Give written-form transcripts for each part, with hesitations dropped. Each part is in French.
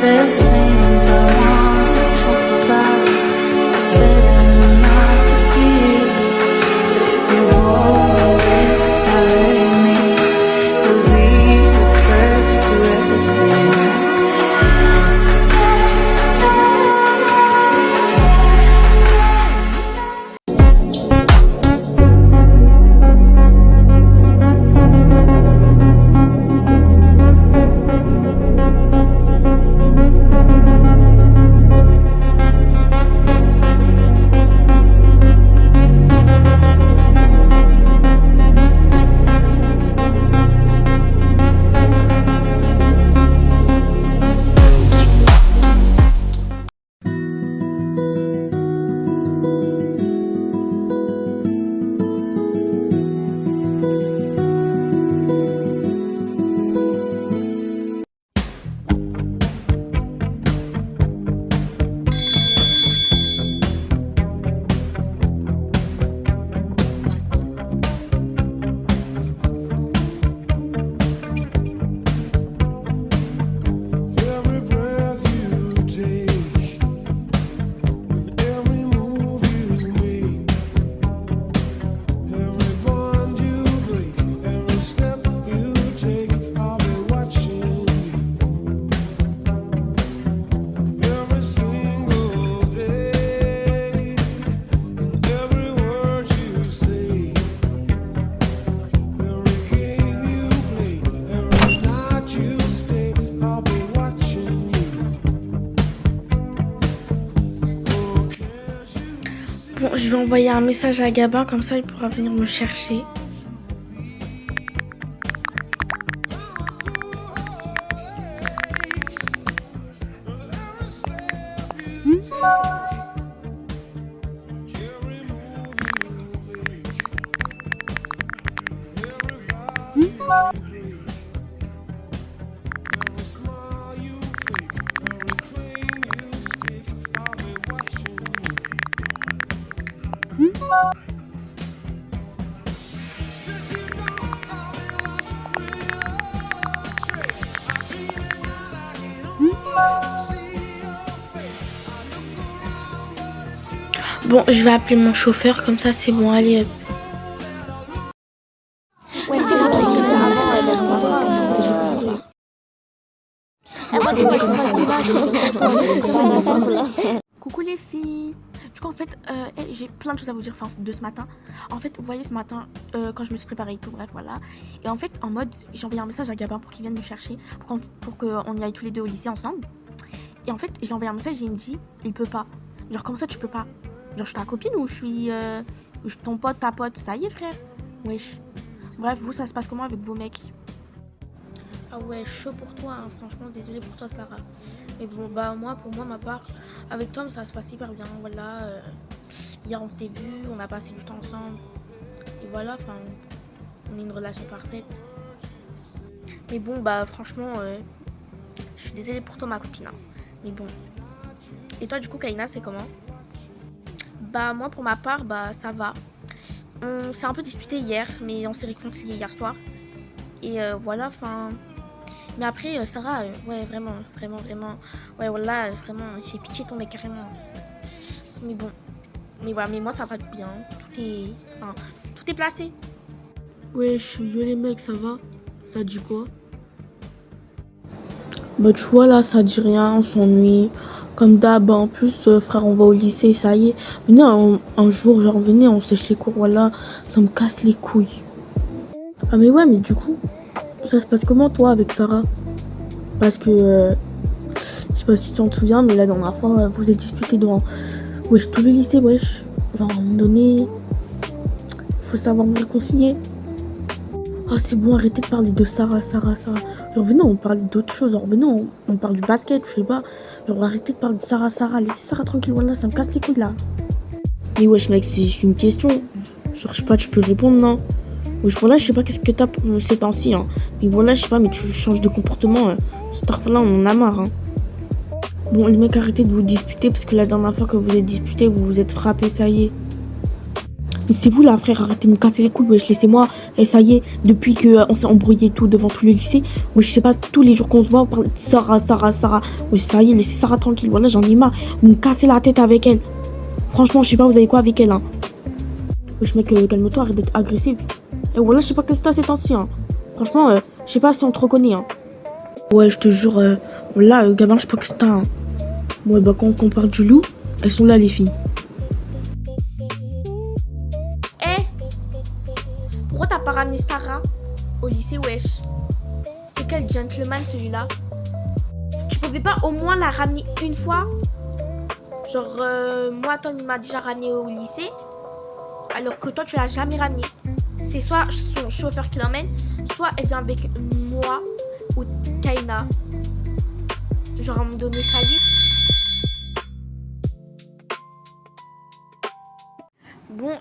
There's things I want to talk about, but better not to give. If you hold it, not hurting me, you'll be the first to ever be. Every breath you take, and every move you make, every bond you break, every step you take, I'll be watching you every single day, and every word you say, every game you play, every night you stay, I'll be watching you. Oh, can't you see? Bon, je vais envoyer un message à Gabin, comme ça il pourra venir me chercher. Every smile you fake, every claim you stick, I'll be watching you. Since you gone, I've been lost without a trace. I'm dreaming that I can always see your face. I look around, but it's you. Bon, je vais appeler mon chauffeur, comme ça c'est bon, allez. Coucou les filles. Du coup en fait j'ai plein de choses à vous dire de ce matin. En fait vous voyez ce matin quand je me suis préparée et tout, bref voilà. Et en fait en mode j'ai envoyé un message à Gabin pour qu'il vienne me chercher pour qu'on y aille tous les deux au lycée ensemble. Et en fait j'ai envoyé un message et il me dit il peut pas. Genre comment ça tu peux pas? Genre je suis ta copine ou je suis ton pote, ta pote? Ça y est frère. Wesh. Bref vous ça se passe comment avec vos mecs? Ah ouais, chaud pour toi, hein. Franchement, désolé pour toi, Sarah. Mais bon, bah moi, pour moi, ma part, avec Tom, ça se passe hyper bien. Voilà, hier on s'est vus, on a passé du temps ensemble. Et voilà, enfin, on est une relation parfaite. Mais bon, bah franchement, je suis désolée pour toi, ma copine, hein. Mais bon. Et toi, du coup, Kaina, c'est comment? Bah moi, pour ma part, bah ça va. On s'est un peu disputé hier, mais on s'est réconcilié hier soir. Et voilà, enfin... Mais après, Sarah, ouais, vraiment, ouais, voilà, vraiment, j'ai pitié ton mec, carrément. Mais bon, mais voilà, mais moi, ça va bien, tout est placé. Wesh, yo les mecs, ça va? Ça dit quoi? Bah tu vois là, ça dit rien, on s'ennuie. Comme d'hab, en plus, frère, on va au lycée, ça y est. Venez un jour, genre venez, on sèche les cours, voilà. Ça me casse les couilles. Ah mais ouais, mais du coup, ça se passe comment toi avec Sarah? Parce que, je sais pas si tu t'en souviens, mais la dernière fois, vous êtes disputés devant, wesh, tout le lycée, wesh. Genre à un moment donné, faut savoir vous réconcilier. Ah c'est bon, arrêtez de parler de Sarah. Genre venez, on parle d'autre chose. Genre venez, on parle du basket, je sais pas. Genre arrêtez de parler de Sarah. Laissez Sarah tranquille, voilà, ça me casse les couilles là. Mais wesh mec, c'est juste une question. Genre je sais pas, tu peux répondre, non? Wesh voilà, je sais pas qu'est-ce que t'as ces temps-ci, hein. Mais voilà, je sais pas, mais tu changes de comportement. Cette fois-là, on en a marre, hein. Bon les mecs, arrêtez de vous disputer parce que la dernière fois que vous êtes disputés, vous vous êtes frappés, ça y est. Mais c'est vous là, frère, arrêtez de me casser les couilles, wesh, laissez-moi. Et ça y est, depuis qu'on s'est embrouillé et tout devant tout le lycée, wesh, je sais pas, tous les jours qu'on se voit, on parle de Sarah, Sarah, Sarah. Wesh, ça y est, laissez Sarah tranquille. Voilà, j'en ai marre. Vous me cassez la tête avec elle. Franchement, je sais pas, vous avez quoi avec elle, hein. Wesh, mec, calme-toi, arrête d'être agressive. Et voilà, je sais pas que c'est à cet ancien. Franchement, je sais pas si on te reconnaît, hein. Ouais, je te jure, voilà, Gabin, je sais pas que c'est un. Ouais, bah, quand on parle du loup, elles sont là, les filles. Pourquoi t'as pas ramené Sarah au lycée, wesh? C'est quel gentleman celui-là? Tu pouvais pas au moins la ramener une fois? Genre, moi, Tom, il m'a déjà ramené au lycée, alors que toi, tu l'as jamais ramené. C'est soit son chauffeur qui l'emmène, soit elle vient avec moi ou Kaina. Genre, à me donner sa liste. Bon,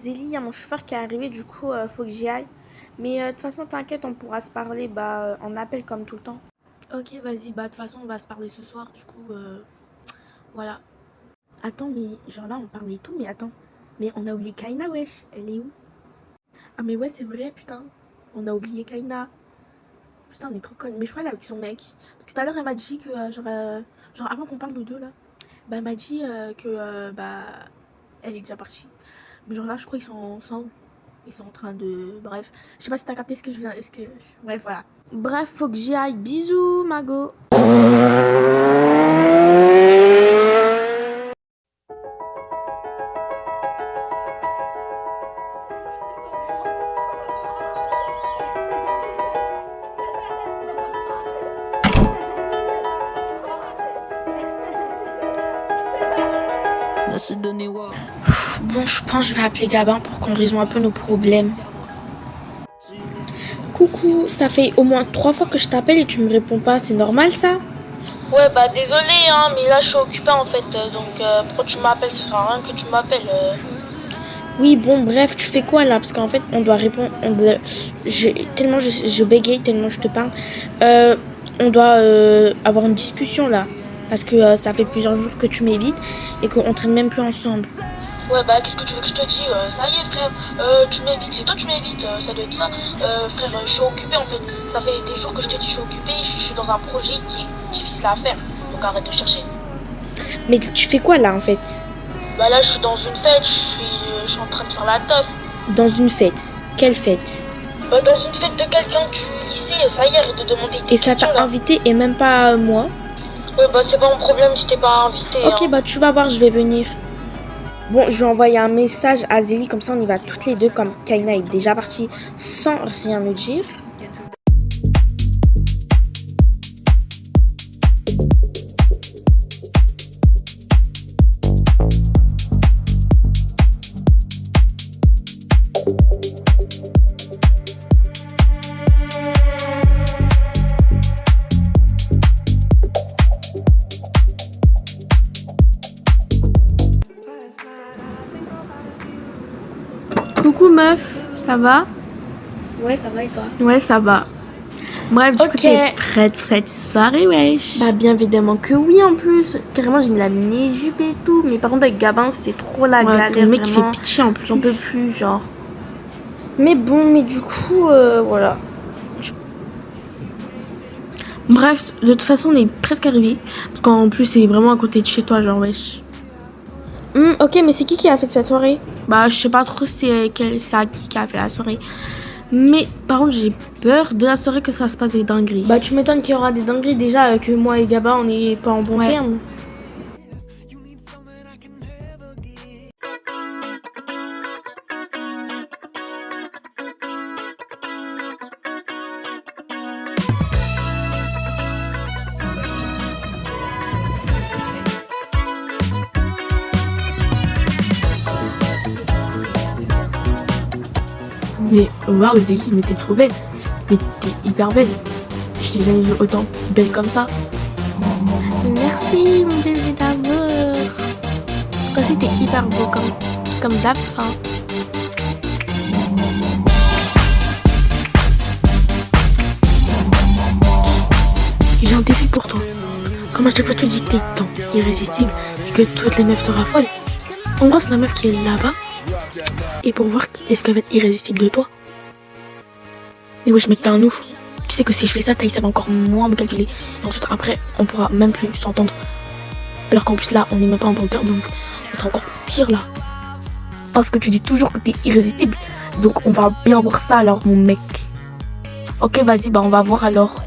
Zélie, il y a mon chauffeur qui est arrivé, du coup, faut que j'y aille. Mais de toute façon, t'inquiète, on pourra se parler en appel comme tout le temps. Ok, vas-y, de toute façon, on va se parler ce soir, du coup, voilà. Attends, mais genre là, on parlait et tout, mais attends. Mais on a oublié Kaina, wesh, elle est où? Ah, mais ouais, c'est vrai, putain. On a oublié Kaina. Putain, on est trop conne. Mais je crois qu'elle est avec son mec. Parce que tout à l'heure, elle m'a dit que, genre avant qu'on parle nous deux, là, bah, elle m'a dit elle est déjà partie. Mais genre là, je crois qu'ils sont ensemble. Ils sont en train de... Bref, je sais pas si t'as capté ce que je viens... Bref, voilà. Bref, faut que j'y aille. Bisous, Mago. Bon, je pense que je vais appeler Gabin pour qu'on résolve un peu nos problèmes. Coucou, ça fait au moins 3 fois que je t'appelle et tu me réponds pas, c'est normal ça? Ouais, bah désolé, hein, mais là je suis occupée en fait, donc pourquoi tu m'appelles? Ça sert à rien que tu m'appelles. Oui, bon, bref, tu fais quoi là? Parce qu'en fait, on doit répondre. Tellement je bégaye, tellement je te parle. On doit avoir une discussion là. Parce que ça fait plusieurs jours que tu m'évites et qu'on traîne même plus ensemble. Ouais, bah qu'est-ce que tu veux que je te dise? Ça y est, frère, tu m'évites, c'est toi tu m'évites, ça doit être ça. Frère, je suis occupée en fait. Ça fait des jours que je te dis je suis occupée, je suis dans un projet qui est difficile à faire. Donc arrête de chercher. Mais tu fais quoi là en fait? Bah là, je suis dans une fête, je suis en train de faire la teuf. Dans une fête? Quelle fête? Bah dans une fête de quelqu'un du lycée, ça y est, arrête de demander des questions. Et ça t'a invité et même pas moi? Ouais, bah c'est pas mon problème si t'es pas invité. Ok, hein. Bah tu vas voir, je vais venir. Bon, je vais envoyer un message à Zélie, comme ça on y va toutes les deux, comme Kaina est déjà partie sans rien nous dire. Coucou meuf, ça va? Ouais, ça va et toi? Ouais, ça va. Bref, du coup, t'es prête pour cette soirée, wesh? Bah, bien évidemment que oui, en plus. Carrément, j'ai mis la mini-jupe et tout. Mais par contre, avec Gabin, c'est trop la galère. Le mec, qui fait pitié en plus. J'en peux plus, genre. Mais bon, mais du coup, voilà. Bref, de toute façon, on est presque arrivé. Parce qu'en plus, c'est vraiment à côté de chez toi, genre, wesh. Ok, mais c'est qui a fait cette soirée? Bah, je sais pas trop c'est qui a fait la soirée. Mais par contre, j'ai peur de la soirée que ça se passe des dingueries. Bah, tu m'étonnes qu'il y aura des dingueries déjà que moi et Gabin, on n'est pas en bon terme. Mais waouh, Zélie, mais t'es trop belle. Mais t'es hyper belle. Je t'ai jamais vu autant belle comme ça. Merci, mon bébé d'amour. Toi aussi, t'es hyper beau comme d'hab. Hein. J'ai un défi pour toi. Comme à chaque fois tu dis que t'es tant irrésistible et que toutes les meufs te raffolent, embrasse la meuf qui est là-bas et pour voir est-ce qu'elle va être irrésistible de toi. Mais wesh mec, t'es un ouf. Tu sais que si je fais ça, Thaïs ça va encore moins me calculer. Et ensuite après, on pourra même plus s'entendre. Alors qu'en plus là, on n'est même pas en bon terme, donc ce sera encore pire là. Parce que tu dis toujours que t'es irrésistible. Donc on va bien voir ça alors mon mec. Ok vas-y, bah on va voir alors.